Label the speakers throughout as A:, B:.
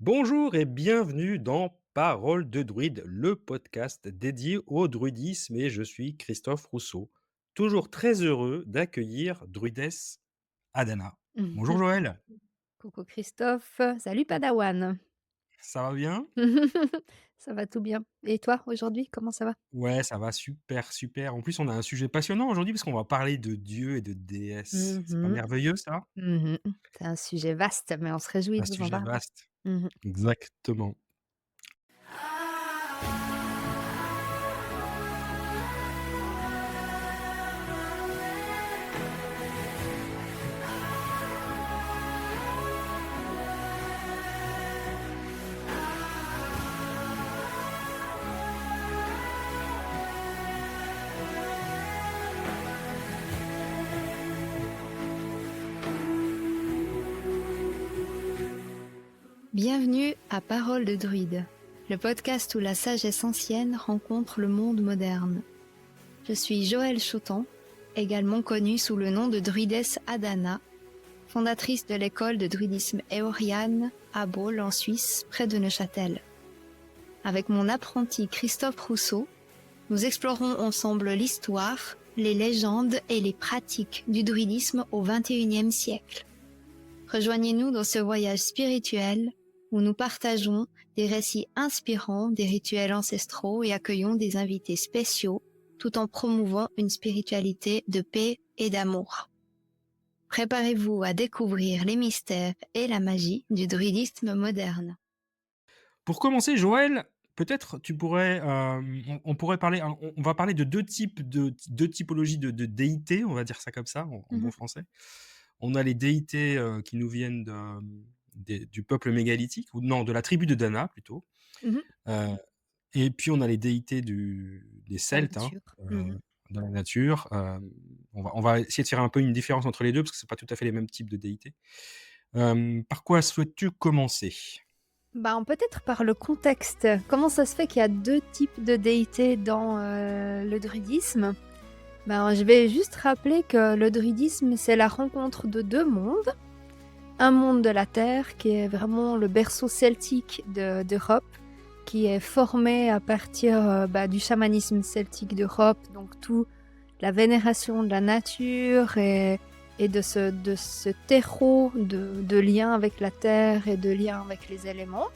A: Bonjour et bienvenue dans Parole de druide, le podcast dédié au druidisme et je suis Christophe Rousseau, toujours très heureux d'accueillir Druidesse Adana. Bonjour Joël,
B: Coucou Christophe, salut Padawan.
A: ça va bien?
B: Ça va tout bien. Et toi, aujourd'hui, comment ça va?
A: Ouais, ça va super, super. En plus, on a un sujet passionnant aujourd'hui parce qu'on va parler de dieux et de déesses. C'est pas
B: Mmh.
A: merveilleux ça?
B: Mmh. C'est un sujet vaste, mais on se réjouit
A: Un
B: de vous en
A: sujet
B: parler.
A: vaste.
B: Mmh.
A: Exactement.
B: Bienvenue à Parole de druide, le podcast où la sagesse ancienne rencontre le monde moderne. Je suis Joëlle Chotan, également connue sous le nom de druidesse Adana, fondatrice de l'école de druidisme éoriane à Baule en Suisse, près de Neuchâtel. Avec mon apprenti Christophe Rousseau, nous explorons ensemble l'histoire, les légendes et les pratiques du druidisme au XXIe siècle. Rejoignez-nous dans ce voyage spirituel où nous partageons des récits inspirants des rituels ancestraux et accueillons des invités spéciaux tout en promouvant une spiritualité de paix et d'amour. Préparez-vous à découvrir les mystères et la magie du druidisme moderne.
A: Pour commencer, Joël, peut-être tu pourrais, on pourrait parler, on va parler de deux types deux typologies de déités, on va dire ça comme ça, en bon
B: Mhm.
A: français. On a les déités qui nous viennent du peuple mégalithique, ou non, de la tribu de Dana plutôt.
B: Mhm.
A: Euh, et puis on a les déités des
B: La
A: Celtes, hein,
B: nature. Mhm.
A: dans la nature. On va essayer de faire un peu une différence entre les deux, parce que c'est pas tout à fait les mêmes types de déités. Par quoi souhaites-tu commencer?
B: Peut-être par le contexte. Comment ça se fait qu'il y a deux types de déités dans le druidisme? Je vais juste rappeler que le druidisme, c'est la rencontre de deux mondes. Un monde de la Terre, qui est vraiment le berceau celtique d'Europe, qui est formé à partir du chamanisme celtique d'Europe, donc tout la vénération de la nature et de ce terreau de lien avec la Terre et de lien avec les éléments.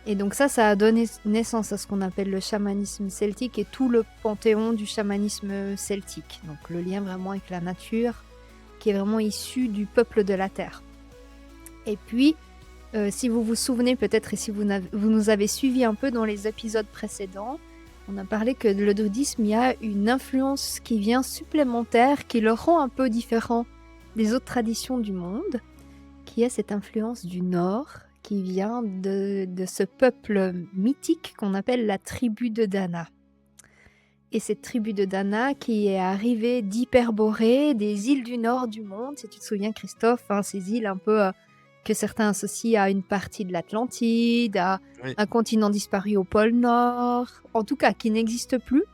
B: Et donc ça a donné naissance à ce qu'on appelle le chamanisme celtique et tout le panthéon du chamanisme celtique. Donc le lien vraiment avec la nature, qui est vraiment issu du peuple de la terre. Et puis, si vous vous souvenez peut-être et si vous nous avez suivis un peu dans les épisodes précédents, on a parlé que le druidisme, il y a une influence qui vient supplémentaire, qui le rend un peu différent des autres traditions du monde, qui est cette influence du Nord, qui vient de ce peuple mythique qu'on appelle la tribu de Dana. Et cette tribu de Dana qui est arrivée d'Hyperborée, des îles du nord du monde, si tu te souviens Christophe, hein, ces îles un peu que certains associent à une partie de l'Atlantide, à
A: Oui.
B: un continent disparu au pôle Nord, en tout cas qui n'existe plus,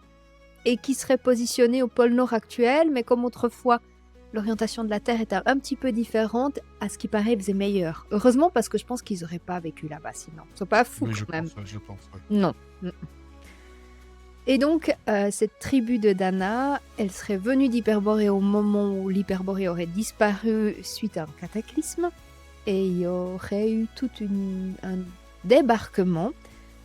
B: et qui serait positionné au pôle Nord actuel, mais comme autrefois l'orientation de la Terre était un petit peu différente, à ce qui paraît, ils faisaient meilleur. Heureusement, parce que je pense qu'ils n'auraient pas vécu là-bas sinon. Ils sont pas fous
A: Oui,
B: quand même.
A: je pense, ouais.
B: Non. Et donc, cette tribu de Dana, elle serait venue d'Hyperborée au moment où l'Hyperborée aurait disparu suite à un cataclysme, et il y aurait eu un débarquement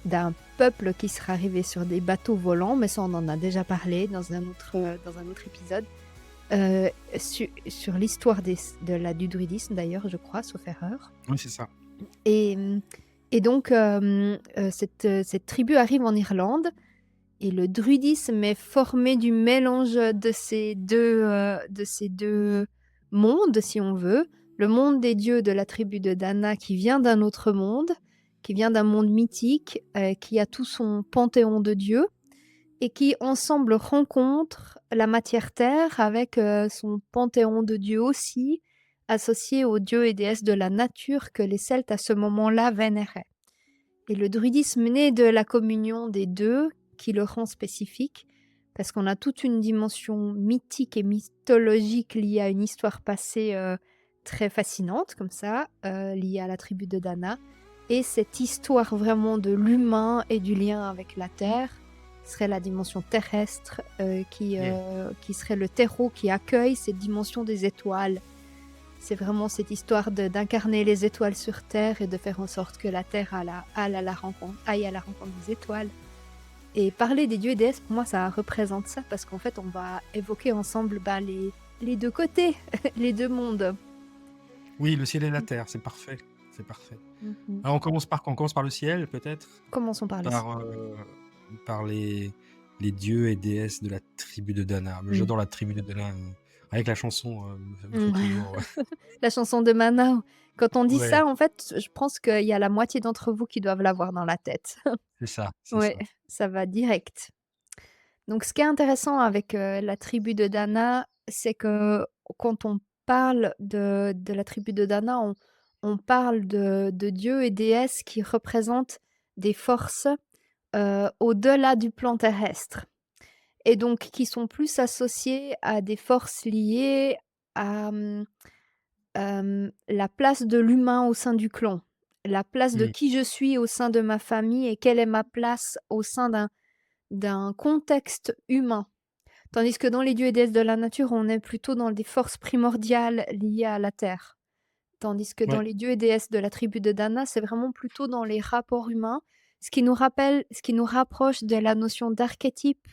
B: d'un peuple qui serait arrivé sur des bateaux volants, mais ça on en a déjà parlé dans un autre épisode, sur l'histoire du druidisme d'ailleurs, je crois, sauf erreur.
A: Oui, c'est ça.
B: Et, et donc, cette tribu arrive en Irlande, et le druidisme est formé du mélange de ces deux mondes, si on veut. Le monde des dieux de la tribu de Dana qui vient d'un autre monde, qui vient d'un monde mythique, qui a tout son panthéon de dieux et qui ensemble rencontre la matière-terre avec son panthéon de dieux aussi, associé aux dieux et déesses de la nature que les Celtes à ce moment-là vénéraient. Et le druidisme naît de la communion des deux, qui le rend spécifique, parce qu'on a toute une dimension mythique et mythologique liée à une histoire passée très fascinante, comme ça, liée à la tribu de Dana. et cette histoire vraiment de l'humain et du lien avec la terre serait la dimension terrestre,
A: Mmh.
B: qui serait le terreau qui accueille cette dimension des étoiles. C'est vraiment cette histoire d'incarner les étoiles sur terre et de faire en sorte que la terre aille à la rencontre des étoiles. Et parler des dieux et déesses, pour moi, ça représente ça parce qu'en fait, on va évoquer ensemble, les 2 côtés, les 2 mondes.
A: Oui, le ciel et la
B: Mmh.
A: terre, c'est parfait, c'est parfait.
B: Mmh.
A: Alors on commence par le ciel peut-être?
B: Commençons par le
A: Par,
B: ciel.
A: par les dieux et déesses de la tribu de Dana.
B: Mmh.
A: J'adore la tribu de Dana, avec la chanson, me fait
B: Mmh.
A: toujours,
B: La chanson de Mana. Quand on dit
A: ouais,
B: ça, en fait, je pense qu'il y a la moitié d'entre vous qui doivent l'avoir dans la tête.
A: c'est ça, c'est
B: Ouais,
A: ça.
B: ça va direct. Donc ce qui est intéressant avec, la tribu de Dana, c'est que quand on parle de la tribu de Dana, on parle de dieux et déesses qui représentent des forces, au-delà du plan terrestre et donc qui sont plus associées à des forces liées à, la place de l'humain au sein du clan, la place de
A: Mmh,
B: qui je suis au sein de ma famille et quelle est ma place au sein d'un contexte humain. Tandis que dans les dieux et déesses de la nature, on est plutôt dans des forces primordiales liées à la terre. Tandis que dans
A: ouais,
B: les dieux et déesses de la tribu de Dana, c'est vraiment plutôt dans les rapports humains, ce qui nous rapproche de la notion d'archétype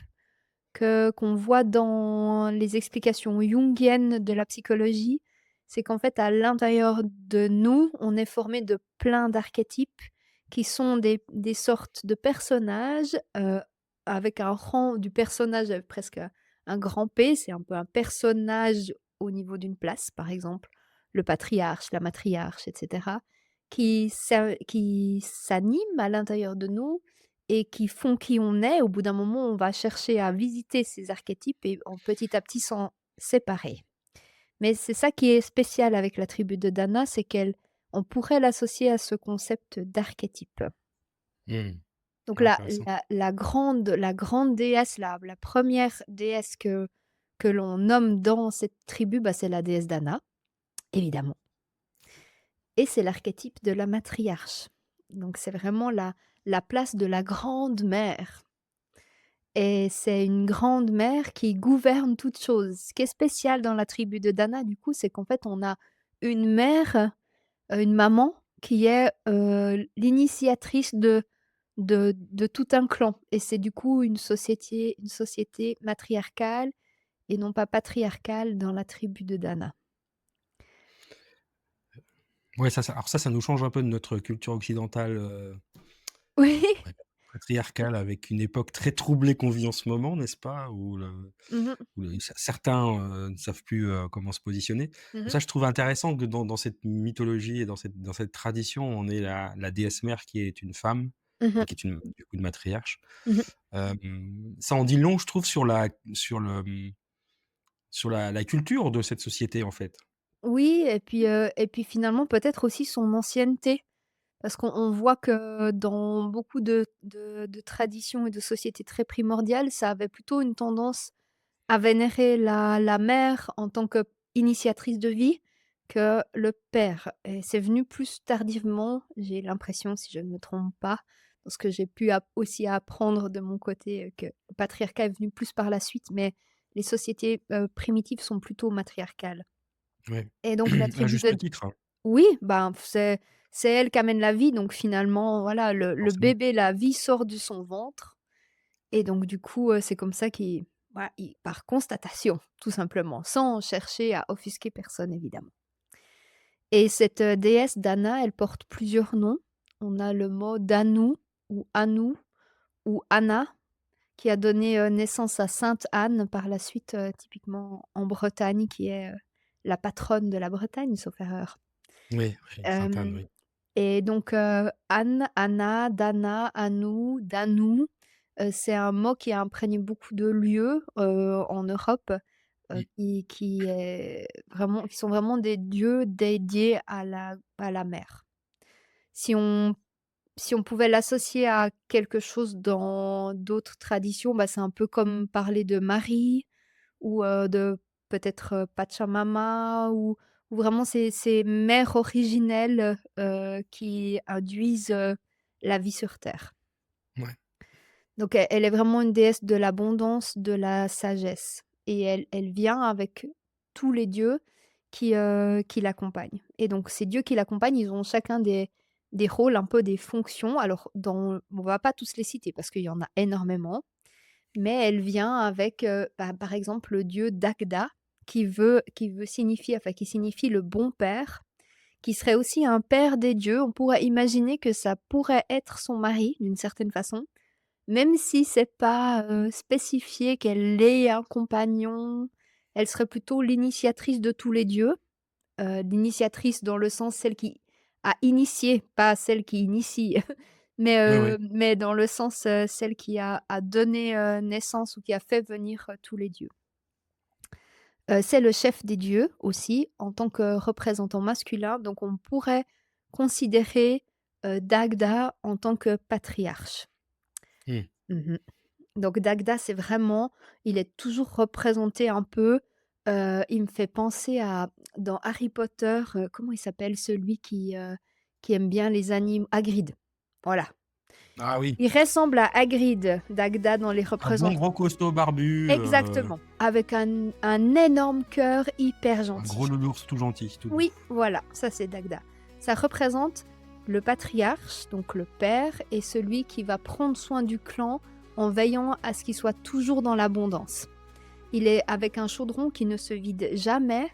B: qu'on voit dans les explications jungiennes de la psychologie. C'est qu'en fait, à l'intérieur de nous, on est formé de plein d'archétypes qui sont des sortes de personnages, avec un rang du personnage avec presque un grand P, c'est un peu un personnage au niveau d'une place, par exemple, le patriarche, la matriarche et cetera, qui s'animent à l'intérieur de nous et qui font qui on est. Au bout d'un moment, on va chercher à visiter ces archétypes et en petit à petit s'en séparer. Mais c'est ça qui est spécial avec la tribu de Dana, c'est qu'elle on pourrait l'associer à ce concept d'archétype.
A: mmh,
B: Donc
A: intéressant.
B: la grande déesse, la 1re déesse que l'on nomme dans cette tribu, bah, c'est la déesse Dana, évidemment, et c'est l'archétype de la matriarche. Donc c'est vraiment la place de la grande mère. Et c'est une grande mère qui gouverne toutes choses. Ce qui est spécial dans la tribu de Dana, du coup, c'est qu'en fait, on a une mère, une maman qui est, l'initiatrice de tout un clan et c'est du coup une société matriarcale et non pas patriarcale dans la tribu de Dana.
A: Ouais, ça nous change un peu de notre culture occidentale,
B: Oui.
A: ouais, patriarcale avec une époque très troublée qu'on vit en ce moment, n'est-ce pas?
B: Mmh mh.
A: Où certains, ne savent plus, comment se positionner.
B: Mmh.
A: Ça, je trouve intéressant que dans cette mythologie et dans cette tradition, on ait la déesse mère qui est une femme et
B: Mmh.
A: qui est du coup une matriarche.
B: Mmh.
A: Ça en dit long, je trouve, sur la culture de cette société, en fait.
B: Oui et puis finalement peut-être aussi son ancienneté. Parce qu'on voit que dans beaucoup de traditions et de sociétés très primordiales, ça avait plutôt une tendance à vénérer la mère en tant qu'initiatrice de vie que le père et c'est venu plus tardivement, j'ai l'impression, si je ne me trompe pas, parce que j'ai pu aussi apprendre de mon côté, que le patriarcat est venu plus par la suite, mais les sociétés, primitives sont plutôt matriarcales
A: Ouais,
B: et donc la
A: à
B: tribu
A: juste
B: de
A: titre, hein,
B: oui, ben, c'est elle qui amène la vie, donc finalement, voilà, le
A: forcément.
B: bébé, la vie sort de son ventre et donc du coup, c'est comme ça qu'il voilà, il par constatation, tout simplement, sans chercher à offusquer personne, évidemment et cette, déesse Dana, elle porte plusieurs noms. On a le mot Danu ou Anu ou Anna qui a donné, naissance à Sainte Anne par la suite, typiquement en Bretagne, qui est, la patronne de la Bretagne, sauf erreur.
A: Oui, oui, Sainte-Anne,
B: Hem
A: oui.
B: Et donc, Anne, Anna, Dana, Anou, Danou, c'est un mot qui a imprégné beaucoup de lieux, en Europe,
A: Mmh.
B: qui sont vraiment des dieux dédiés à la mer. Si on si on pouvait l'associer à quelque chose dans d'autres traditions, bah, c'est un peu comme parler de Marie ou, de peut-être, Pachamama où vraiment c'est mères originelles, qui induisent, la vie sur terre.
A: Ouais.
B: Donc elle est vraiment une déesse de l'abondance, de la sagesse et elle vient avec tous les dieux qui l'accompagnent et donc ces dieux qui l'accompagnent, ils ont chacun des rôles, un peu des fonctions. Alors on va pas tous les citer parce qu'il y en a énormément, mais elle vient avec, par exemple, le dieu Dagda qui veut signifier enfin qui signifie le bon père, qui serait aussi un père des dieux. On pourrait imaginer que ça pourrait être son mari d'une certaine façon. Même si c'est pas, spécifié qu'elle ait un compagnon, elle serait plutôt l'initiatrice de tous les dieux, l'initiatrice dans le sens celle qui a initié, pas celle qui initie,
A: Ouais, ouais.
B: mais dans le sens, celle qui a donné, naissance ou qui a fait venir, tous les dieux. C'est le chef des dieux aussi en tant que représentant masculin, donc on pourrait considérer, Dagda en tant que patriarche.
A: Mmh.
B: Mmh. Donc Dagda, c'est vraiment il est toujours représenté un peu, il me fait penser à dans Harry Potter, comment il s'appelle celui qui aime bien les animaux? Hagrid, voilà.
A: Ah oui,
B: Il ressemble à Hagrid, Dagda dans les
A: un bon
B: représent
A: gros costaud barbu,
B: exactement, avec un énorme cœur hyper
A: un
B: gentil.
A: gros nounours tout gentil, tout doux.
B: Oui, voilà, ça c'est Dagda. Ça représente le patriarche, donc le père, et celui qui va prendre soin du clan en veillant à ce qu'il soit toujours dans l'abondance. Il est avec un chaudron qui ne se vide jamais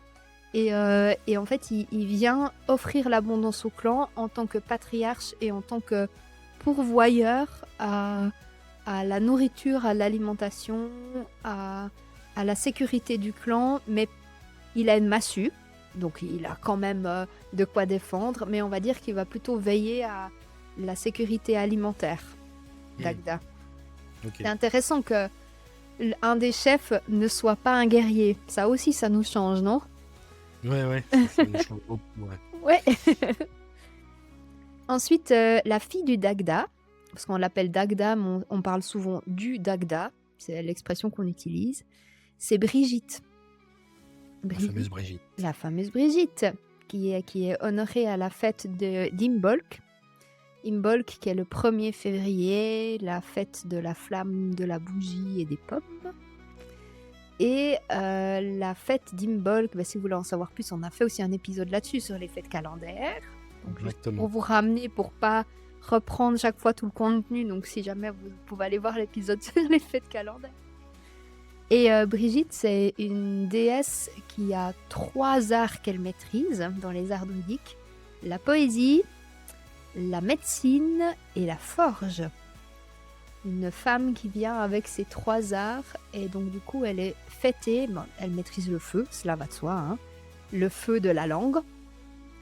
B: et en fait, il vient offrir l'abondance au clan en tant que patriarche et en tant que pourvoyeur à la nourriture, à l'alimentation, à, à la sécurité du clan, mais il a une massue, donc il a quand même, de quoi défendre, mais on va dire qu'il va plutôt veiller à la sécurité alimentaire,
A: Mmh.
B: Dagda. C'est
A: OK.
B: intéressant que un des chefs ne soit pas un guerrier. Ça aussi, ça nous change, non?
A: Ouais, ouais, ça nous change beaucoup, ouais.
B: Ouais. Ensuite, la fille du Dagda, parce qu'on l'appelle Dagda, mais on parle souvent du Dagda, c'est l'expression qu'on utilise, c'est Brigitte.
A: La fameuse
B: Brigitte,
A: Brigitte.
B: la fameuse Brigitte, qui est honorée à la fête de d'Imbolc. Imbolc qui est le 1er février, la fête de la flamme, de la bougie et des pommes. Et la fête d'Imbolc, bah, si vous voulez en savoir plus, on a fait aussi un épisode là-dessus sur les fêtes calendaires. Donc juste pour
A: Exactement.
B: vous ramener, pour pas reprendre chaque fois tout le contenu, donc si jamais vous pouvez aller voir l'épisode sur les fêtes calendaires. Et Brigitte, c'est une déesse qui a 3 arts qu'elle maîtrise dans les arts druidiques: la poésie, la médecine et la forge. Une femme qui vient avec ses 3 arts et donc du coup elle est fêtée, bon, elle maîtrise le feu, cela va de soi, hein. Le feu de la langue,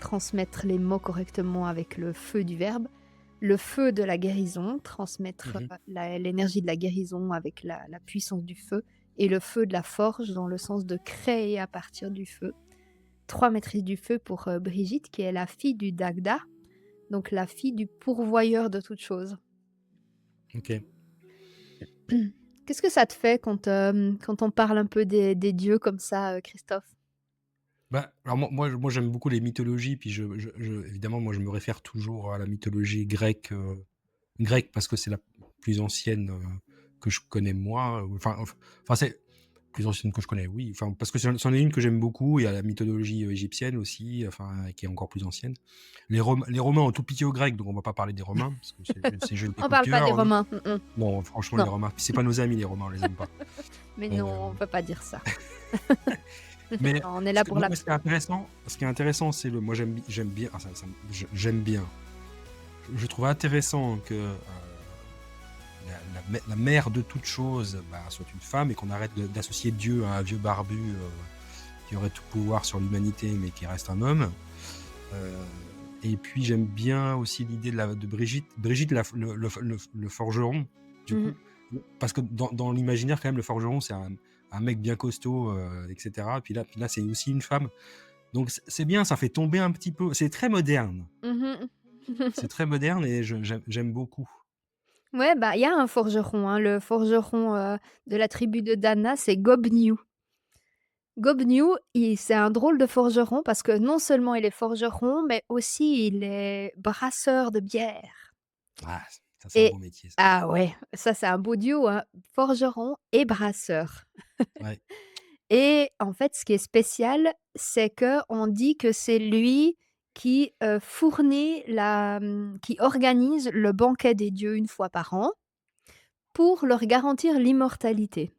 B: transmettre les mots correctement avec le feu du verbe. Le feu de la guérison, transmettre
A: Mmh.
B: l'énergie de la guérison avec la puissance du feu. Et le feu de la forge dans le sens de créer à partir du feu. 3 maîtrises du feu pour Brigitte qui est la fille du Dagda, donc la fille du pourvoyeur de toutes choses.
A: OK.
B: Qu'est-ce que ça te fait quand on parle un peu des dieux comme ça, Christophe?
A: Bah, alors moi j'aime beaucoup les mythologies, puis je évidemment, moi je me réfère toujours à la mythologie grecque parce que c'est la plus ancienne, que je connais moi, enfin c'est plus ancienne que je connais, oui, enfin parce que c'en est une que j'aime beaucoup. Il y a la mythologie, égyptienne aussi, enfin qui est encore plus ancienne. Les Romains ont tout piqué aux Grecs, donc on va pas parler des Romains parce que c'est juste des
B: On
A: coups de
B: parle pas des
A: cœur.
B: Romains,
A: Non, franchement les
B: non,
A: Romains, c'est pas nos amis les Romains, on les aime pas.
B: mais non, on
A: Hem
B: peut pas dire ça.
A: Mais
B: On est
A: ce
B: là
A: que
B: pour la
A: moi, ce qui est intéressant, c'est moi j'aime bien, ah j'aime bien. Je trouve intéressant que, la mère de toute chose, bah, soit une femme et qu'on arrête d'associer Dieu à un vieux barbu, qui aurait tout pouvoir sur l'humanité, mais qui reste un homme. Heu et puis j'aime bien aussi l'idée de Brigitte. Brigitte le forgeron, du
B: mmh
A: coup, parce que dans l'imaginaire quand même le forgeron c'est un mec bien costaud, et cetera. Puis là c'est aussi une femme. Donc c'est bien, ça fait tomber un petit peu, c'est très moderne.
B: Mmh.
A: C'est très moderne et j'aime beaucoup.
B: Ouais, bah, il y a un forgeron, hein, le forgeron, de la tribu de Dana, c'est Gobniou. Gobnew, c'est un drôle de forgeron parce que non seulement il est forgeron, mais aussi il est brasseur de bière.
A: Ah, ça c'est un
B: Et
A: beau métier ça.
B: ah ouais, ça c'est un beau duo, hein, forgeron et brasseur.
A: Ouais.
B: Et en fait, ce qui est spécial, c'est que on dit que c'est lui qui, fournit qui organise le banquet des dieux une fois par an pour leur garantir l'immortalité.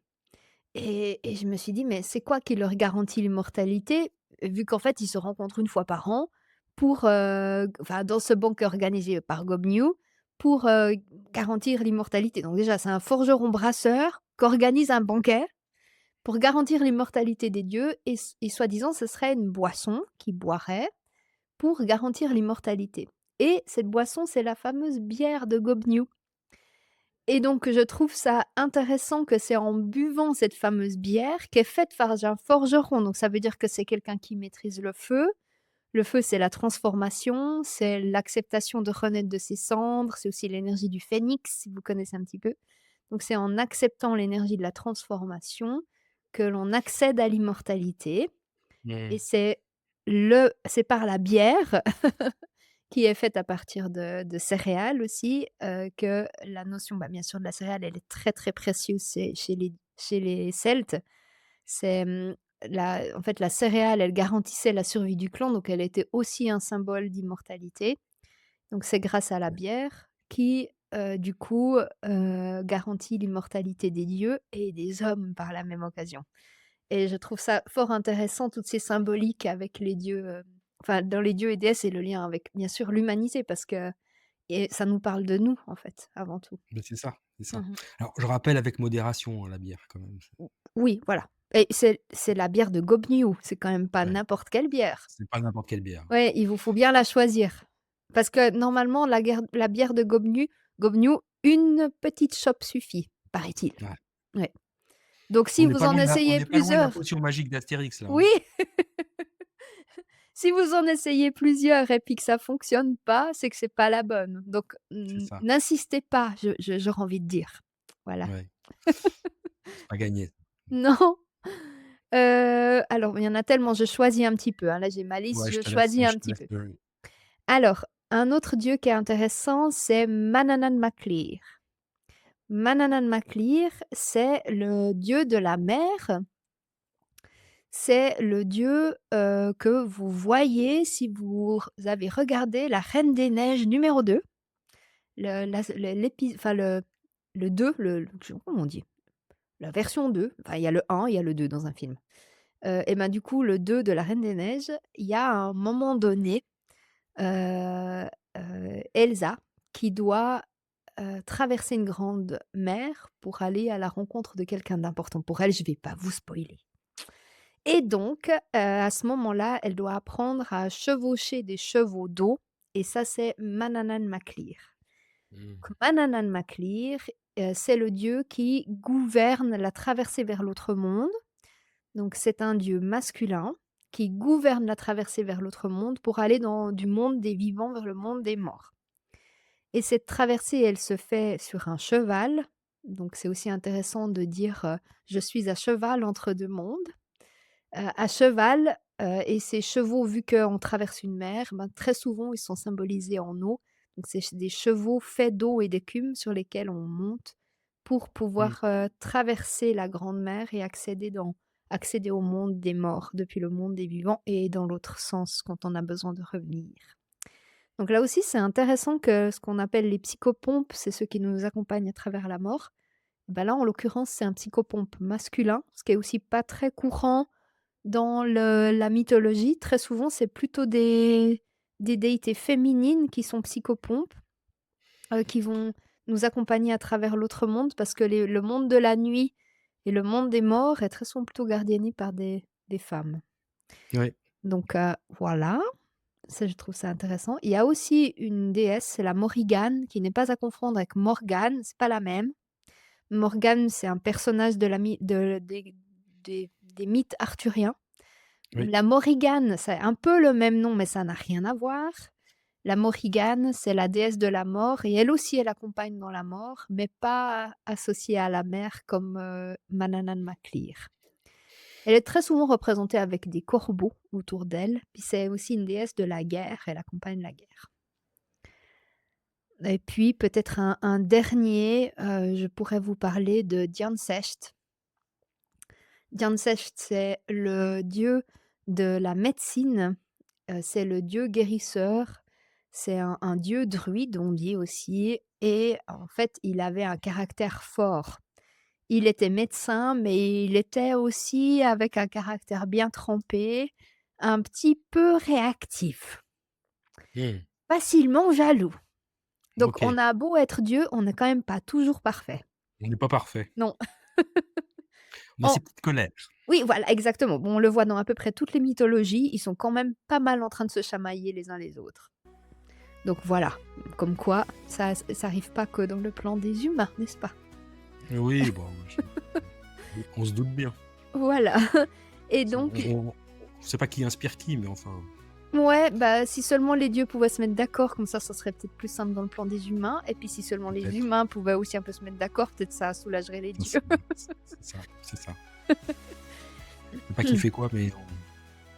B: Et je me suis dit: «Mais c'est quoi qui leur garantit l'immortalité?» Vu qu'en fait, ils se rencontrent une fois par an pour, enfin, dans ce banquet organisé par Gobnew pour, garantir l'immortalité. Donc déjà, c'est un forgeron brasseur qui organise un banquet pour garantir l'immortalité des dieux et soi-disant, ce serait une boisson qu'ils boiraient pour garantir l'immortalité. Et cette boisson, c'est la fameuse bière de Gobnew. Et donc je trouve ça intéressant que c'est en buvant cette fameuse bière qui est faite par un forgeron. Donc ça veut dire que c'est quelqu'un qui maîtrise le feu. Le feu, c'est la transformation, c'est l'acceptation de renaître de ses cendres, c'est aussi l'énergie du phénix, si vous connaissez un petit peu. Donc c'est en acceptant l'énergie de la transformation que l'on accède à l'immortalité et
A: Mmh.
B: c'est par la bière qui est faite à partir de céréales aussi, que la notion, bah, bien sûr de la céréale, elle est très, très précieuse chez les Celtes. C'est, la en fait, la céréale, elle garantissait la survie du clan, donc elle était aussi un symbole d'immortalité. Donc c'est grâce à la bière qui, du coup, garantit l'immortalité des dieux et des hommes par la même occasion. Et je trouve ça fort intéressant, toutes ces symboliques avec les dieux, enfin dans les dieux et déesses et le lien avec, bien sûr, l'humanité parce que et ça nous parle de nous, en fait, avant tout.
A: Mais c'est ça, c'est ça.
B: Mmh.
A: Alors je rappelle avec modération, hein, la bière quand même.
B: Oui, voilà et c'est la bière de Gobnew, c'est quand même pas
A: Ouais,
B: n'importe quelle bière.
A: c'est pas n'importe quelle bière.
B: Ouais, il vous faut bien la choisir. Parce que normalement la bière de Gobnew, une petite chope suffit, paraît-il.
A: Ouais.
B: Ouais. Donc si
A: On n'est
B: vous
A: pas
B: en
A: loin de la on
B: essayez
A: n'est pas loin de la
B: plusieurs
A: potion magique d'Astérix là,
B: oui!
A: hein.
B: Si vous en essayez plusieurs et puis que ça fonctionne pas, c'est que c'est pas la bonne. Donc
A: C'est ça,
B: n'insistez pas, j'aurais envie de dire. Voilà.
A: ouais. C'est pas gagné.
B: Non, alors il y en a tellement, je choisis un petit peu, hein. Là, j'ai ma liste,
A: Ouais,
B: je choisis un
A: je te
B: petit
A: laisse
B: peu.
A: le
B: Alors, un autre dieu qui est intéressant, c'est Manannán mac Lir. Manannán mac Lir, c'est le dieu de la mer. C'est le dieu, que vous voyez si vous avez regardé La Reine des Neiges numéro 2. Enfin le 2, comment on dit? La version 2. Enfin, il y a le un, il y a le 2 dans un film. Et ben, du coup, le 2 de La Reine des Neiges, il y a un moment donné, heu Elsa qui doit, traverser une grande mer pour aller à la rencontre de quelqu'un d'important pour elle. Je vais pas vous spoiler. Et donc, à ce moment-là, elle doit apprendre à chevaucher des chevaux d'eau et ça, c'est Manannán mac Lir.
A: mmh.
B: Donc Manannán mac Lir, c'est le dieu qui gouverne la traversée vers l'autre monde. Donc c'est un dieu masculin qui gouverne la traversée vers l'autre monde pour aller du monde des vivants vers le monde des morts. Et cette traversée, elle se fait sur un cheval. Donc c'est aussi intéressant de dire, «Je suis à cheval entre 2 mondes». À cheval, et ces chevaux, vu qu'on traverse une mer, ben, très souvent, ils sont symbolisés en eau. Donc c'est des chevaux faits d'eau et d'écume sur lesquels on monte pour
A: Mmh.
B: pouvoir, traverser la grande mer et accéder au monde des morts, depuis le monde des vivants et dans l'autre sens quand on a besoin de revenir. Donc là aussi, c'est intéressant que ce qu'on appelle les psychopompes, c'est ceux qui nous accompagnent à travers la mort. Bah, là, en l'occurrence, c'est un psychopompe masculin, ce qui est aussi pas très courant dans la mythologie. Très souvent, c'est plutôt des déités féminines qui sont psychopompes, qui vont nous accompagner à travers l'autre monde parce que le monde de la nuit et le monde des morts est très souvent plutôt gardienné par des femmes.
A: Ouais.
B: Donc voilà, ça je trouve ça intéressant. Il y a aussi une déesse, c'est la Morrigan, qui n'est pas à confondre avec Morgane, c'est pas la même. Morgane, c'est un personnage de la my de des mythes arthuriens.
A: Oui.
B: La Morrigan, c'est un peu le même nom, mais ça n'a rien à voir. La Morrigan, c'est la déesse de la mort et elle aussi, elle accompagne dans la mort, mais pas associée à la mer comme, Manannán mac Lir. Elle est très souvent représentée avec des corbeaux autour d'elle, puis c'est aussi une déesse de la guerre, elle accompagne la guerre. Et puis peut-être un dernier, je pourrais vous parler de Diancecht. Diancecht, c'est le dieu de la médecine, c'est le dieu guérisseur, c'est un dieu druide, on dit aussi, et en fait, il avait un caractère fort. Il était médecin, mais il était aussi avec un caractère bien trempé, un petit peu réactif,
A: Mmh.
B: facilement jaloux. Donc on
A: OK.
B: a beau être Dieu, on n'est quand même pas toujours parfait.
A: On n'est pas parfait.
B: Non.
A: On a
B: En
A: ses petites colères.
B: Oui, voilà, exactement. Bon, on le voit dans à peu près toutes les mythologies, ils sont quand même pas mal en train de se chamailler les uns les autres. Donc voilà, comme quoi ça arrive pas que dans le plan des humains, n'est-ce pas?
A: Oui, bon, on se doute bien.
B: Voilà. Et
A: C'est
B: donc
A: on sait pas qui inspire qui, mais enfin,
B: ouais, bah, si seulement les dieux pouvaient se mettre d'accord, comme ça serait peut-être plus simple dans le plan des humains et puis si seulement les
A: peut-être.
B: humains pouvaient aussi un peu se mettre d'accord, peut-être ça soulagerait les dieux.
A: C'est ça, c'est ça. Je sais pas qui fait quoi, mais en tout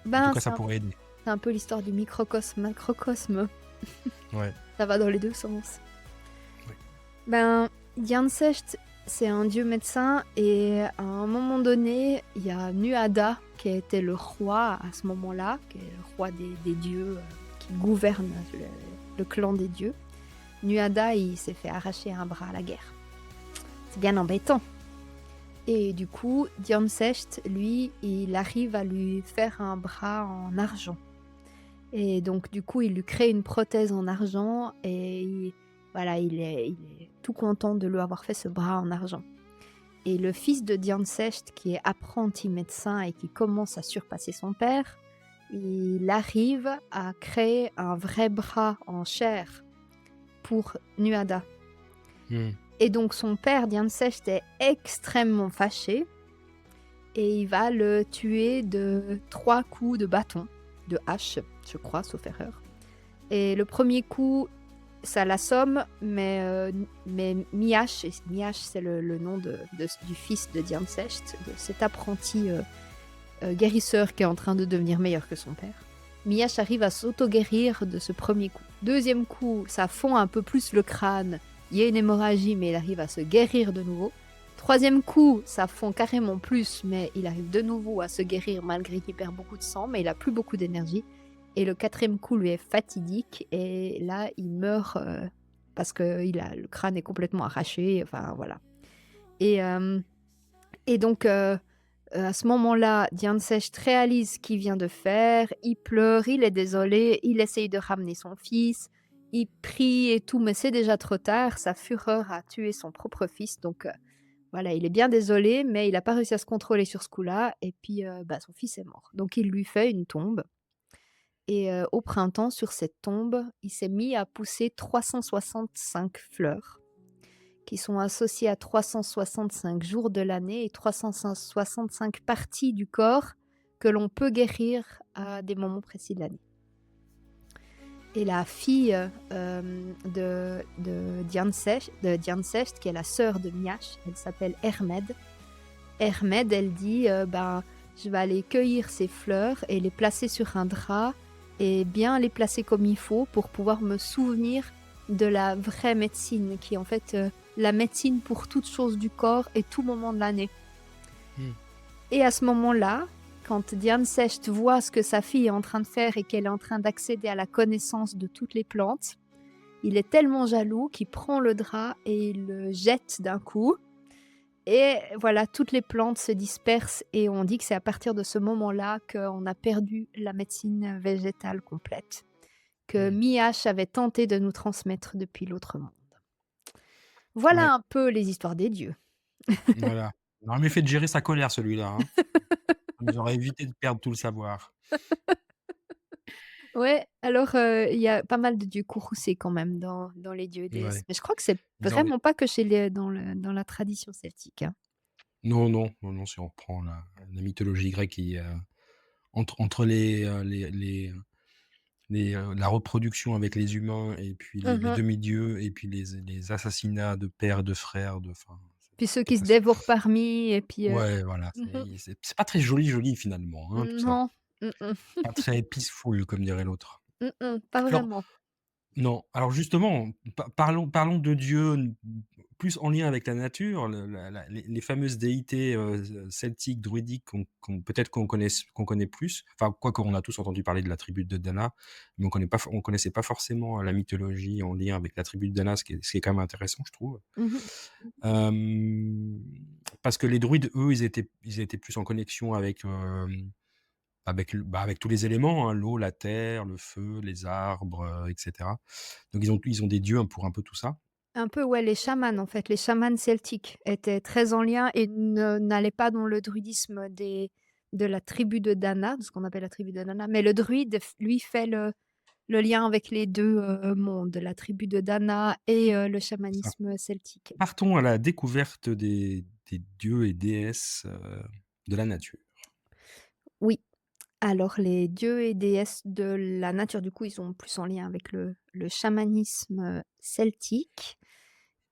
B: Ben,
A: cas, ça pourrait aider.
B: c'est un peu l'histoire du microcosme, macrocosme.
A: Ouais,
B: Ça va dans les 2 sens.
A: ouais.
B: Ben, Jansecht, c'est un dieu médecin et à un moment donné, il y a Nuada qui était le roi à ce moment-là, qui est le roi des dieux, qui gouverne le clan des dieux. Nuada, il s'est fait arracher un bras à la guerre. C'est bien embêtant. Et du coup, Jansecht, lui, il arrive à lui faire un bras en argent. Et donc du coup, il lui crée une prothèse en argent et voilà, il est tout content de lui avoir fait ce bras en argent. Et le fils de Diancecht, qui est apprenti médecin et qui commence à surpasser son père, il arrive à créer un vrai bras en chair pour Nuada.
A: Mmh.
B: Et donc son père, Diancecht, est extrêmement fâché et il va le tuer de 3 coups de bâton, de hache, je crois, sauf erreur. Et le premier coup, ça l'assomme, mais Miash, et Miash c'est le nom du fils de Diancecht, de cet apprenti guérisseur qui est en train de devenir meilleur que son père. Miash arrive à s'auto-guérir de ce premier coup. Deuxième coup, ça fond un peu plus le crâne, il y a une hémorragie, mais il arrive à se guérir de nouveau. Troisième coup, ça fond carrément plus, mais il arrive de nouveau à se guérir malgré qu'il perd beaucoup de sang, mais il a plus beaucoup d'énergie. Et le quatrième coup lui est fatidique et là il meurt parce que le crâne est complètement arraché, enfin voilà. Et, euh, et donc à ce moment-là, Diancecht réalise ce qu'il vient de faire, il pleure, il est désolé, il essaye de ramener son fils, il prie et tout, mais c'est déjà trop tard, sa fureur a tué son propre fils, donc voilà, il est bien désolé, mais il n'a pas réussi à se contrôler sur ce coup-là, et puis bah, son fils est mort. Donc il lui fait une tombe. Et au printemps, sur cette tombe, il s'est mis à pousser 365 fleurs qui sont associées à 365 jours de l'année et 365 parties du corps que l'on peut guérir à des moments précis de l'année. Et la fille de Diancecht, qui est la sœur de Miash, elle s'appelle Hermed. Hermed, elle dit ben, je vais aller cueillir ces fleurs et les placer sur un drap et bien les placer comme il faut pour pouvoir me souvenir de la vraie médecine, qui est en fait la médecine pour toute chose du corps et tout moment de l'année.
A: Mmh.
B: Et à ce moment-là, quand Diancecht voit ce que sa fille est en train de faire et qu'elle est en train d'accéder à la connaissance de toutes les plantes, il est tellement jaloux qu'il prend le drap et il le jette d'un coup. Et voilà, toutes les plantes se dispersent et on dit que c'est à partir de ce moment-là qu'on a perdu la médecine végétale complète, que
A: Mmh.
B: Miash avait tenté de nous transmettre depuis l'autre monde. Voilà
A: Ouais,
B: un peu les histoires des dieux.
A: voilà. Il aurait mieux fait de gérer sa colère celui-là, hein. Ça nous aurait évité de perdre tout le savoir.
B: Ouais, alors, il y a pas mal de dieux courroucés quand même dans les dieux et déesses.
A: Ouais,
B: Mais je crois que c'est
A: ils en
B: vraiment pas que chez les dans la tradition celtique, hein.
A: non, non, non, non, si on reprend la mythologie grecque, entre la reproduction avec les humains et puis les
B: Mmh.
A: demi-dieux et puis les assassinats de pères et de frères, de enfin,
B: Puis ceux qui se
A: Parce que
B: dévorent parmi et puis,
A: ouais, voilà,
B: mmh
A: c'est pas très joli, joli finalement, hein, tout ça.
B: non, mmh
A: Pas très peaceful comme dirait l'autre.
B: pas
A: Alors
B: vraiment.
A: non, alors justement, parlons de Dieu, plus en lien avec la nature, le la les fameuses déités, celtiques, druidiques qu'on peut-être qu'on connaît plus, enfin, quoique on a tous entendu parler de la tribu de Dana, mais on connaissait pas forcément la mythologie en lien avec la tribu de Dana, ce qui est quand même intéressant, je trouve.
B: Mmh
A: Hem, Parce que les druides, eux, ils étaient plus en connexion avec tous les éléments, hein, l'eau, la terre, le feu, les arbres, et cetera. Donc ils ont des dieux, hein, pour un peu tout ça.
B: Un peu, ouais, les chamans, en fait, les chamans celtiques étaient très en lien et ne n'allaient pas dans le druidisme de la tribu de Dana, de ce qu'on appelle la tribu de Dana, mais le druide lui fait le lien avec les 2 mondes, la tribu de Dana et le
A: C'est ça.
B: chamanisme celtique.
A: Partons à la découverte des dieux et déesses, de la nature.
B: Oui, alors les dieux et déesses de la nature, du coup, ils sont plus en lien avec le chamanisme, celtique.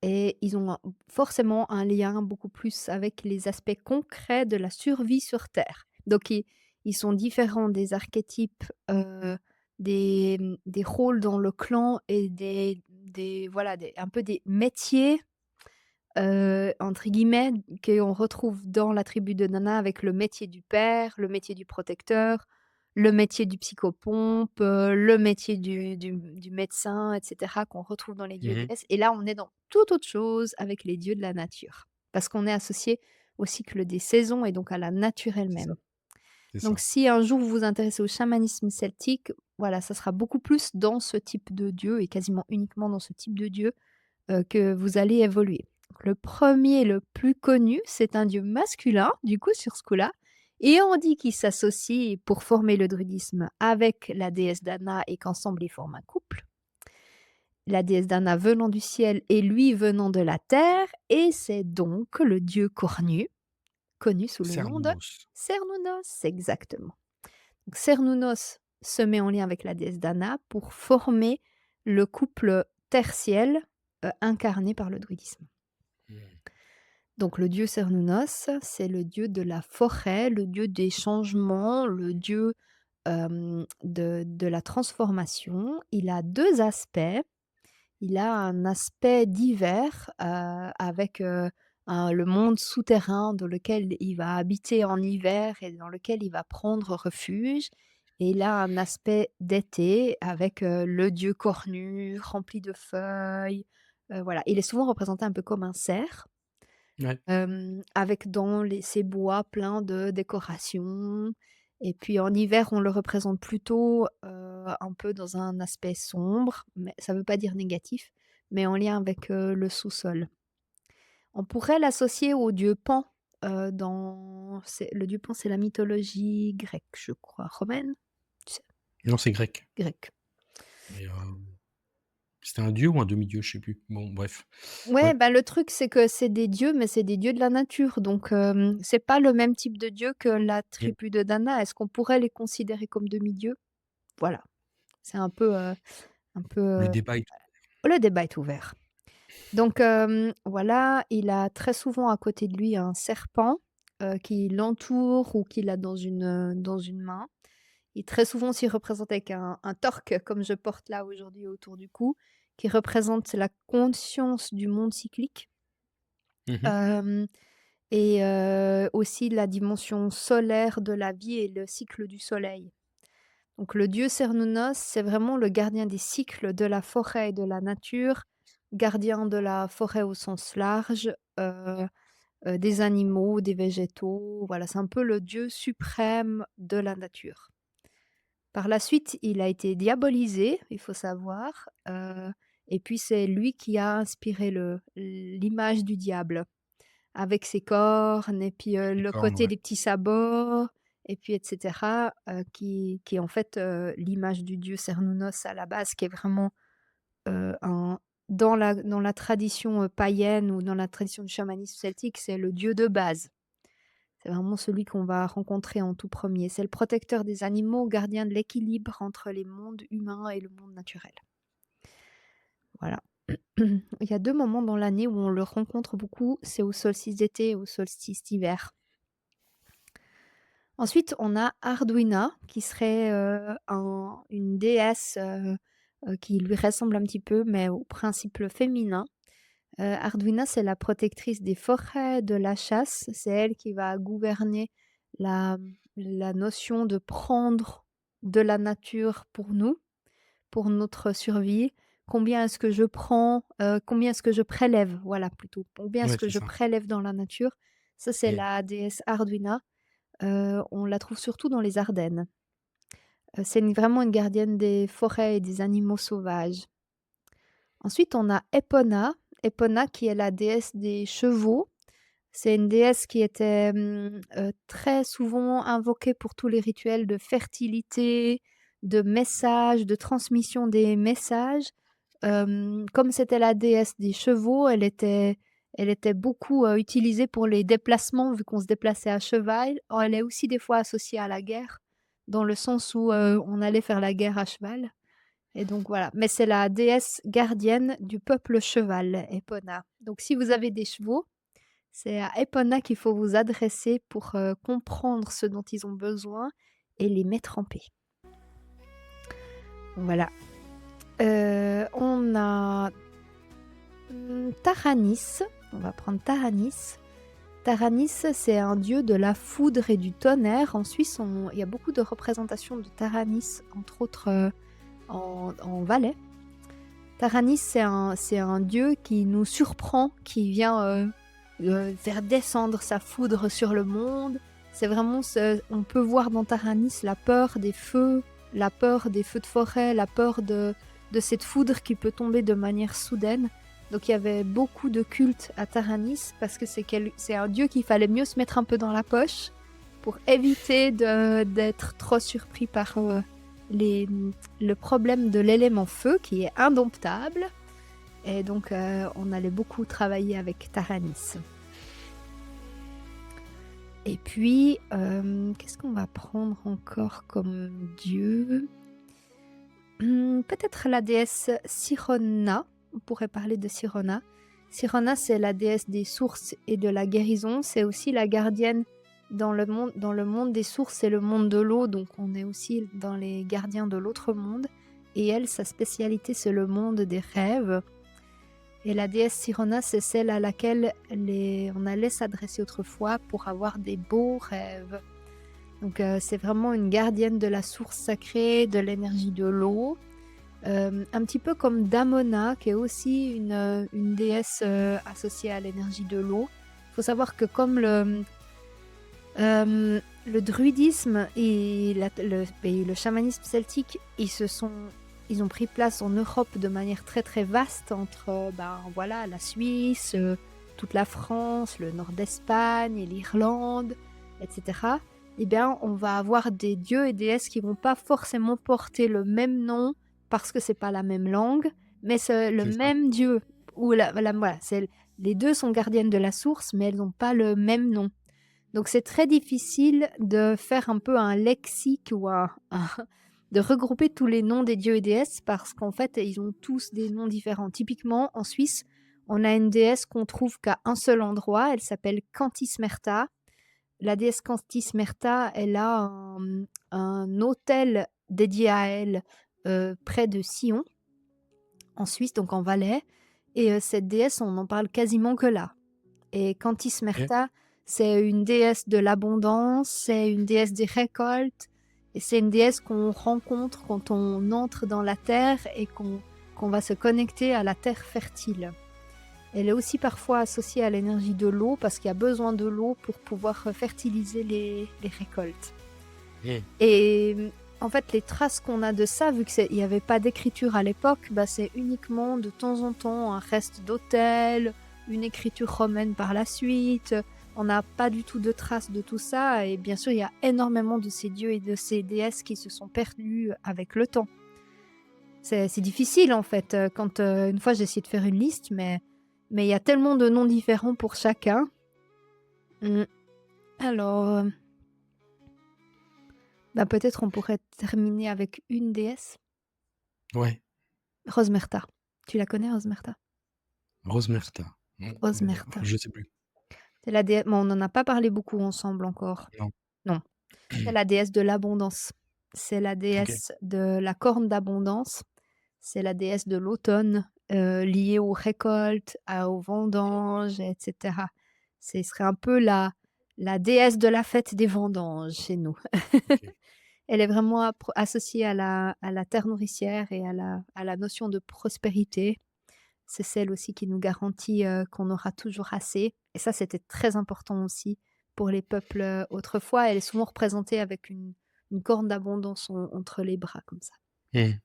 B: Et ils ont forcément un lien beaucoup plus avec les aspects concrets de la survie sur Terre. Donc ils sont différents des archétypes, des rôles dans le clan et des voilà, des un peu des métiers, entre guillemets, qu'on retrouve dans la tribu de Nana avec le métier du père, le métier du protecteur, le métier du psychopompe, le métier du médecin et cetera qu'on retrouve dans les dieux et
A: Mmh.
B: déesses et là, on est dans toute autre chose avec les dieux de la nature. Parce qu'on est associé au cycle des saisons et donc à la nature
A: C'est ça,
B: elle-même.
A: c'est
B: Donc
A: ça.
B: si un jour vous vous intéressez au chamanisme celtique, voilà, ça sera beaucoup plus dans ce type de dieu et quasiment uniquement dans ce type de dieu que vous allez évoluer. Donc le premier, le plus connu, c'est un dieu masculin, du coup, sur ce coup-là et on dit qu'il s'associe pour former le druidisme avec la déesse Dana et qu'ensemble ils forment un couple. La déesse Dana venant du ciel et lui venant de la terre et c'est donc le dieu cornu, connu sous le nom de
A: Cernunnos.
B: Cernunnos, exactement. Donc Cernunnos se met en lien avec la déesse Dana pour former le couple terre-ciel, incarné par le druidisme.
A: Mmh.
B: Donc le dieu Cernunnos, c'est le dieu de la forêt, le dieu des changements, le dieu, de la transformation. Il a 2 aspects. Il a un aspect d'hiver, avec, le monde souterrain dans lequel il va habiter en hiver et dans lequel il va prendre refuge et il a un aspect d'été avec, le dieu cornu, rempli de feuilles, voilà. Il est souvent représenté un peu comme un cerf.
A: Ouais.
B: Avec dans les ces bois pleins de décorations et puis en hiver, on le représente plutôt, un peu dans un aspect sombre, mais ça veut pas dire négatif, mais en lien avec, le sous-sol. On pourrait l'associer au dieu Pan, c'est le dieu Pan, c'est la mythologie grecque, je crois, romaine? C'est
A: Non, c'est grec.
B: grecque.
A: Et c'était un dieu ou un demi-dieu? Je sais plus. Bon, bref.
B: Ouais,
A: Ouais.
B: bah, le truc, c'est que c'est des dieux, mais c'est des dieux de la nature, donc c'est pas le même type de dieu que la
A: Mmh.
B: tribu de Dana. Est-ce qu'on pourrait les considérer comme demi-dieux? Voilà, c'est un peu,
A: Le débat est
B: le débat est ouvert. Donc voilà, il a très souvent à côté de lui un serpent, qui l'entoure ou qu'il a dans une main. Il est très souvent aussi représenté avec un torque comme je porte là aujourd'hui autour du cou, qui représente la conscience du monde cyclique.
A: mmh.
B: Hem et aussi la dimension solaire de la vie et le cycle du soleil. Donc le dieu Cernunnos, c'est vraiment le gardien des cycles de la forêt et de la nature, gardien de la forêt au sens large, des animaux, des végétaux, voilà, c'est un peu le dieu suprême de la nature. Par la suite, il a été diabolisé, il faut savoir, et puis c'est lui qui a inspiré l'image du diable. Avec ses cornes et puis,
A: Les
B: le
A: cornes,
B: côté
A: ouais.
B: des petits sabots et puis et cetera, qui est en fait, l'image du dieu Cernunnos à la base qui est vraiment, un dans la tradition, païenne ou dans la tradition du chamanisme celtique, c'est le dieu de base. C'est vraiment celui qu'on va rencontrer en tout premier. C'est le protecteur des animaux, gardien de l'équilibre entre les mondes humains et le monde naturel. Voilà. Il y a 2 moments dans l'année où on le rencontre beaucoup, c'est au solstice d'été et au solstice d'hiver. Ensuite, on a Arduina qui serait, une déesse, qui lui ressemble un petit peu, mais au principe féminin. Arduina, c'est la protectrice des forêts, de la chasse. C'est elle qui va gouverner la la notion de prendre de la nature pour nous, pour notre survie. Combien est-ce que je prends, combien est-ce que je prélève, voilà plutôt. Combien est-ce
A: Ouais,
B: que
A: c'est
B: je
A: ça.
B: prélève dans la nature? Ça, c'est
A: Et
B: la déesse Arduina. On la trouve surtout dans les Ardennes. C'est vraiment une gardienne des forêts et des animaux sauvages. Ensuite, on a Epona. Epona qui est la déesse des chevaux. C'est une déesse qui était, très souvent invoquée pour tous les rituels de fertilité, de messages, de transmission des messages. Comme c'était la déesse des chevaux, elle était beaucoup, utilisée pour les déplacements vu qu'on se déplaçait à cheval. Elle est aussi des fois associée à la guerre, dans le sens où, on allait faire la guerre à cheval et donc voilà. Mais c'est la déesse gardienne du peuple cheval, Epona. Donc si vous avez des chevaux, c'est à Epona qu'il faut vous adresser pour, comprendre ce dont ils ont besoin et les mettre en paix. Voilà. On a, Taranis. On va prendre Taranis. Taranis, c'est un dieu de la foudre et du tonnerre. En Suisse, il y a beaucoup de représentations de Taranis, entre autres, en Valais. Taranis, c'est un dieu qui nous surprend, qui vient, faire descendre sa foudre sur le monde. C'est vraiment on peut voir dans Taranis la peur des feux de forêt, la peur de cette foudre qui peut tomber de manière soudaine. Donc il y avait beaucoup de culte à Taranis parce que c'est un dieu qu'il fallait mieux se mettre un peu dans la poche pour éviter d'être trop surpris par le problème de l'élément feu qui est indomptable. Et donc on allait beaucoup travailler avec Taranis. Et puis, qu'est-ce qu'on va prendre encore comme dieu? Peut-être la déesse Sirona. On pourrait parler de Sirona. Sirona, c'est la déesse des sources et de la guérison. C'est aussi la gardienne dans le monde des sources et le monde de l'eau. Donc on est aussi dans les gardiens de l'autre monde. Et elle, sa spécialité, c'est le monde des rêves. Et la déesse Sirona, c'est celle à laquelle on allait s'adresser autrefois pour avoir des beaux rêves. Donc c'est vraiment une gardienne de la source sacrée, de l'énergie de l'eau. Un petit peu comme Damona, qui est aussi une déesse associée à l'énergie de l'eau. Il faut savoir que comme le druidisme et le chamanisme celtique, ils ont pris place en Europe de manière très très vaste entre voilà, la Suisse, toute la France, le nord d'Espagne et l'Irlande, etc. Eh bien, on va avoir des dieux et déesses qui vont pas forcément porter le même nom parce que c'est pas la même langue, mais c'est le
A: c'est ça.
B: même dieu. Voilà, les deux sont gardiennes de la source, mais elles n'ont pas le même nom. Donc c'est très difficile de faire un peu un lexique ou de regrouper tous les noms des dieux et déesses parce qu'en fait, ils ont tous des noms différents. Typiquement, en Suisse, on a une déesse qu'on trouve qu'à un seul endroit, elle s'appelle Cantismerta. La déesse Cantismerta, elle a un autel dédié à elle près de Sion, en Suisse, donc en Valais. Et cette déesse, on n'en parle quasiment que là. Et
A: OK.
B: Cantismerta, c'est une déesse de l'abondance, c'est une déesse des récoltes, et c'est une déesse qu'on rencontre quand on entre dans la terre et qu'on va se connecter à la terre fertile. Elle est aussi parfois associée à l'énergie de l'eau parce qu'il y a besoin de l'eau pour pouvoir fertiliser les récoltes.
A: Et
B: Et en fait, les traces qu'on a de ça, vu qu'il n'y avait pas d'écriture à l'époque, c'est uniquement de temps en temps un reste d'autel, une écriture romaine par la suite. On n'a pas du tout de traces de tout ça. Et bien sûr, il y a énormément de ces dieux et de ces déesses qui se sont perdus avec le temps. C'est difficile en fait. Quand une fois j'ai essayé de faire une liste, mais il y a tellement de noms différents pour chacun. Mm. Alors, peut-être on pourrait terminer avec une déesse.
A: ouais.
B: Rosmerta. Tu la connais, Rosmerta?
A: Rosmerta. Non,
B: Rosmerta.
A: je sais plus.
B: C'est la dé bon, on n'en a pas parlé beaucoup ensemble encore.
A: Non.
B: Non, c'est la déesse de l'abondance. C'est la
A: OK.
B: déesse de la corne d'abondance. C'est la déesse de l'automne, liée aux récoltes, aux vendanges et cetera. Ce serait un peu la déesse de la fête des vendanges chez nous.
A: OK.
B: Elle est vraiment associée à la terre nourricière et à la notion de prospérité. C'est celle aussi qui nous garantit, qu'on aura toujours assez et ça, c'était très important aussi pour les peuples, autrefois. Elle est souvent représentée avec une corne d'abondance entre les bras comme ça.
A: Mmh.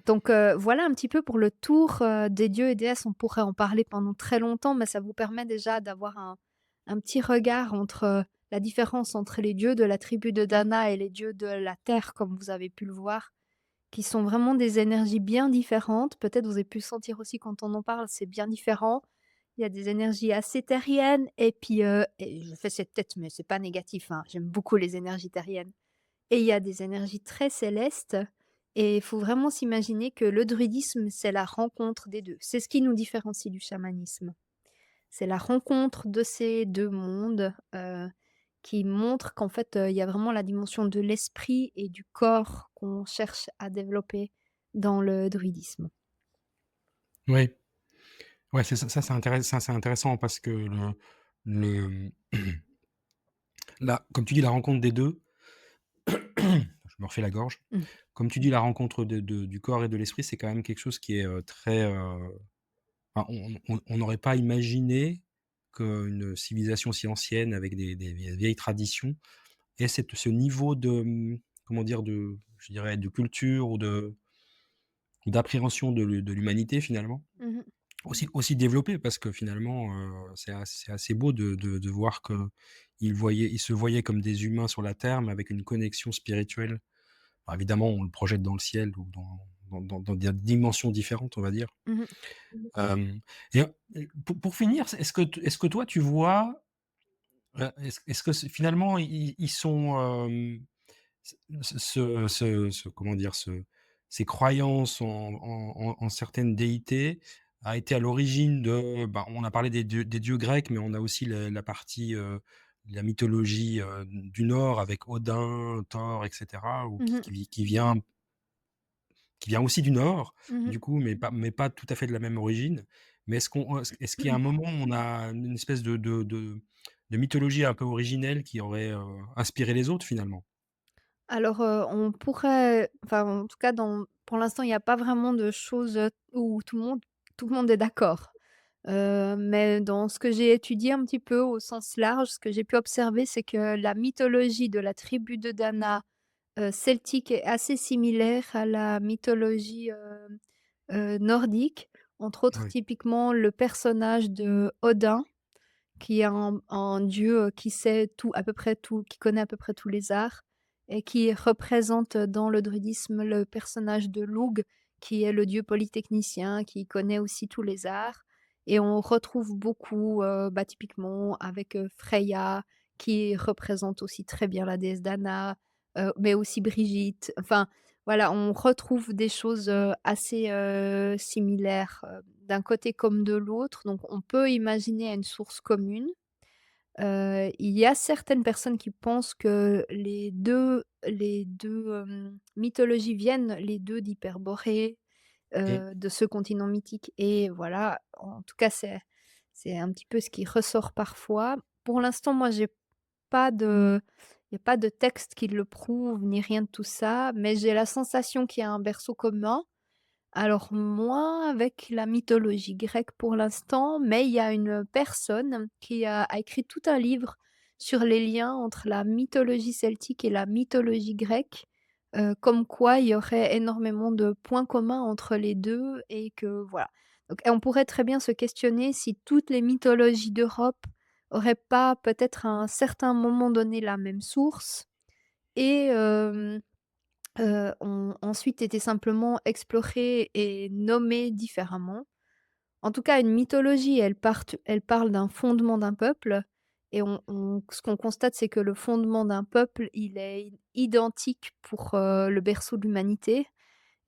B: Donc voilà un petit peu pour le tour, des dieux et déesses. On pourrait en parler pendant très longtemps, mais ça vous permet déjà d'avoir un petit regard entre, la différence entre les dieux de la tribu de Dana et les dieux de la terre, comme vous avez pu le voir, qui sont vraiment des énergies bien différentes. Peut-être vous avez pu sentir aussi quand on en parle, c'est bien différent. Il y a des énergies assez terriennes et puis, et je fais cette tête, mais c'est pas négatif, hein, j'aime beaucoup les énergies terriennes. Et il y a des énergies très célestes et il faut vraiment s'imaginer que le druidisme, c'est la rencontre des 2. C'est ce qui nous différencie du chamanisme. C'est la rencontre de ces 2 mondes, qui montre qu'en fait, il y a vraiment la dimension de l'esprit et du corps qu'on cherche à développer dans le druidisme.
A: Oui. Ouais, c'est intéressant parce que le la comme tu dis, la rencontre des 2. Je me refais la gorge.
B: Mmh.
A: Comme tu dis, la rencontre du corps et de l'esprit, c'est quand même quelque chose qui est, très, enfin, on n'aurait pas imaginé qu'une civilisation si ancienne avec des vieilles traditions ait ce niveau de, comment dire? Je dirais, de culture ou d'appréhension de l'humanité finalement.
B: Mmh.
A: Aussi développé parce que finalement, c'est assez beau de voir qu'ils se voyaient comme des humains sur la terre, mais avec une connexion spirituelle. Alors évidemment, on le projette dans le ciel ou dans des dimensions différentes, on va dire.
B: Mmh.
A: Hem et pour finir, est-ce que toi tu vois, est-ce que finalement ils sont, comment dire? Ces croyances en certaines déités a été à l'origine de, ben, on a parlé des dieux grecs, mais on a aussi la partie, la mythologie, du Nord avec Odin, Thor et cetera, ou
B: Mmh.
A: qui vient aussi du Nord,
B: Mmh.
A: du coup, mais pas tout à fait de la même origine. Mais est-ce qu'il y a un moment où on a une espèce de mythologie un peu originelle qui aurait, inspiré les autres finalement?
B: Alors, on pourrait enfin, en tout cas, pour l'instant, il n'y a pas vraiment de choses, où tout le monde est d'accord. Mais dans ce que j'ai étudié un petit peu au sens large, ce que j'ai pu observer, c'est que la mythologie de la tribu de Dana, celtique est assez similaire à la mythologie, nordique. Entre autres,
A: Oui,
B: typiquement, le personnage de Odin, qui est un dieu, qui sait tout, à peu près tout, qui connaît à peu près tous les arts et qui représente, dans le druidisme le personnage de Lugh, qui est le dieu polytechnicien, qui connaît aussi tous les arts et on retrouve beaucoup, bah, typiquement avec, Freya qui représente aussi très bien la déesse Dana, mais aussi Brigitte. Enfin, voilà, on retrouve des choses, assez, similaires, d'un côté comme de l'autre, donc on peut imaginer une source commune. Il y a certaines personnes qui pensent que les deux mythologies viennent les 2 d'Hyperborée,
A: mmh,
B: de ce continent mythique et voilà, en tout cas, c'est un petit peu ce qui ressort parfois. Pour l'instant, moi, j'ai pas de il y a pas de texte qui le prouve ni rien de tout ça, mais j'ai la sensation qu'il y a un berceau commun. Alors moins avec la mythologie grecque pour l'instant, mais il y a une personne qui a écrit tout un livre sur les liens entre la mythologie celtique et la mythologie grecque, comme quoi il y aurait énormément de points communs entre les 2 et que voilà. Donc et on pourrait très bien se questionner si toutes les mythologies d'Europe auraient pas peut-être à un certain moment donné la même source et ont ensuite été simplement explorées et nommées différemment. En tout cas, une mythologie, elle parle d'un fondement d'un peuple et on ce qu'on constate, c'est que le fondement d'un peuple, il est identique pour, le berceau de l'humanité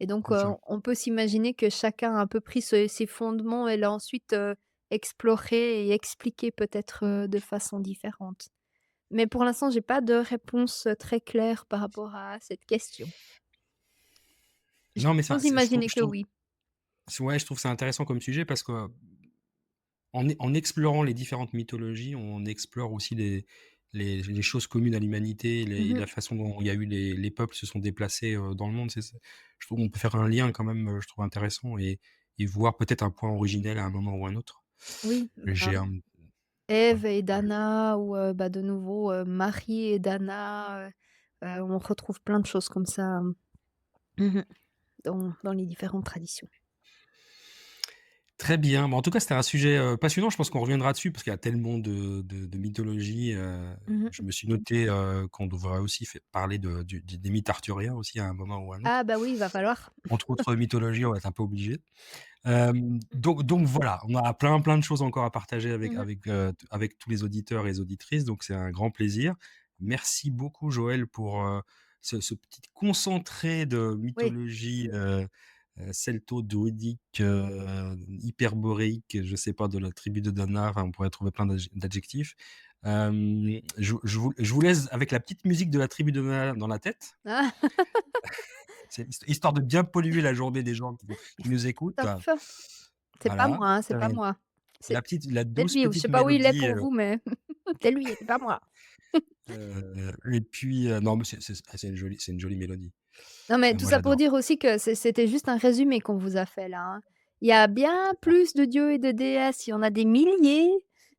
B: et donc
A: c'est ça.
B: on peut s'imaginer que chacun a un peu pris ses fondements et l'a ensuite, exploré et expliqué peut-être, de façon différente. Mais pour l'instant, j'ai pas de réponse, très claire par rapport à cette question.
A: Non, mais ça
B: J'ose
A: c'est
B: imaginer
A: je
B: que
A: trouve
B: oui.
A: ouais, je trouve ça intéressant comme sujet parce que en explorant les différentes mythologies, on explore aussi les choses communes à l'humanité,
B: Mmh mh.
A: la façon dont il y a eu les peuples se sont déplacés, dans le monde. C'est je trouve on peut faire un lien quand même, je trouve intéressant et voir peut-être un point originel à un moment ou un autre.
B: Oui,
A: J'ai
B: ben,
A: un ouais,
B: Ève et
A: ouais.
B: Dana ou bah, de nouveau, Marie et Dana, on retrouve plein de choses comme ça, mmh dans les différentes traditions.
A: Très bien. Bah, en tout cas, c'était un sujet, passionnant. Je pense qu'on reviendra dessus parce qu'il y a tellement de mythologies,
B: Mmh
A: je
B: mh.
A: me suis noté, qu'on devrait aussi parler des mythes arthuriens aussi à un moment ou à un
B: Ah
A: autre.
B: bah, oui, il va falloir.
A: Entre autres mythologies, on va être un peu obligé. Donc voilà, on a plein de choses encore à partager
B: Mmh mh.
A: avec tous les auditeurs et les auditrices, donc c'est un grand plaisir. Merci beaucoup Joël pour, ce petit concentré de
B: Oui.
A: mythologie, celto-druidique, hyperboréique, je sais pas, de la tribu de Dana, enfin on pourrait trouver plein d'adjectifs. Je vous laisse avec la petite musique de la tribu de Dana dans la tête.
B: Ah!
A: C'est histoire de bien polluer la journée des gens qui nous écoutent.
B: Stop. C'est pas
A: Voilà,
B: moi, hein, c'est pas moi. C'est
A: la
B: peut-être
A: douce
B: lui, ou je
A: petite
B: sais pas où il est
A: mélodie,
B: pour vous, mais c'est lui, c'est pas moi.
A: et puis, non, mais c'est une jolie mélodie.
B: Non, mais tout
A: Moi
B: ça pour
A: j'adore.
B: dire aussi que c'était juste un résumé qu'on vous a fait là, hein. Il y a bien plus de dieux et de déesses, il y en a des milliers,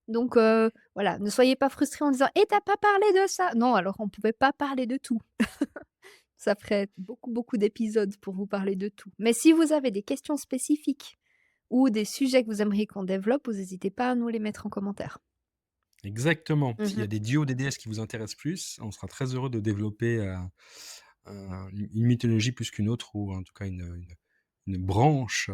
B: donc voilà, ne soyez pas frustrés en disant: «Et tu as pas parlé de ça?» Non, alors on pouvait pas parler de tout. Ça ferait beaucoup, beaucoup d'épisodes pour vous parler de tout. Mais si vous avez des questions spécifiques ou des sujets que vous aimeriez qu'on développe, vous hésitez pas à nous les mettre en commentaire.
A: Exactement. S'il y
B: Mmh.
A: a des dieux ou des déesses qui vous intéressent plus, on sera très heureux de développer, une mythologie plus qu'une autre ou en tout cas une branche,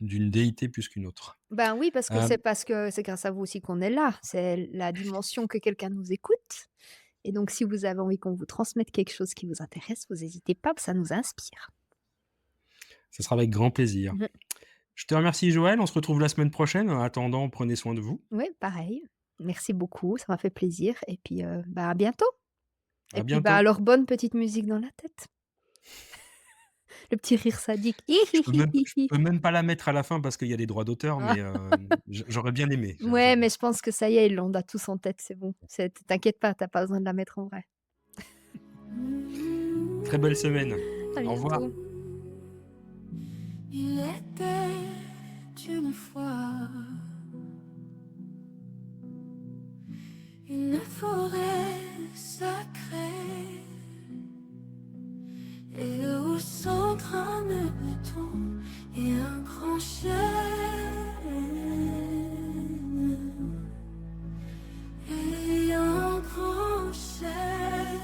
A: d'une déité plus qu'une autre.
B: Ben oui, parce que
A: Hem,
B: c'est grâce à vous aussi qu'on est là. C'est la dimension que quelqu'un nous écoute, et donc si vous avez envie qu'on vous transmette quelque chose qui vous intéresse, vous hésitez pas, ça nous inspire.
A: Ce sera avec grand plaisir.
B: Mmh.
A: Je te remercie Joël, on se retrouve la semaine prochaine. En attendant, prenez soin de vous.
B: Ouais, pareil. Merci beaucoup, ça m'a fait plaisir, et puis, bah, à bientôt, et
A: À
B: puis, bah,
A: bientôt.
B: alors bonne petite musique dans la tête. Le petit rire sadique. Hi hi hi hi
A: Je
B: hi.
A: peux même pas la mettre à la fin parce qu'il y a des droits d'auteur, mais
B: Ah.
A: j'aurais bien aimé.
B: Ouais, mais je pense que ça y est, ils l'ont a tous en tête, c'est bon. T'inquiète pas, tu as pas besoin de la mettre en vrai.
A: Très belle semaine.
B: À
A: Au revoir.
B: bientôt.
C: Il était une fois une forêt sacrée, et au centre un béton et un grand chêne, et un grand chêne.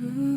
C: Mm-hmm.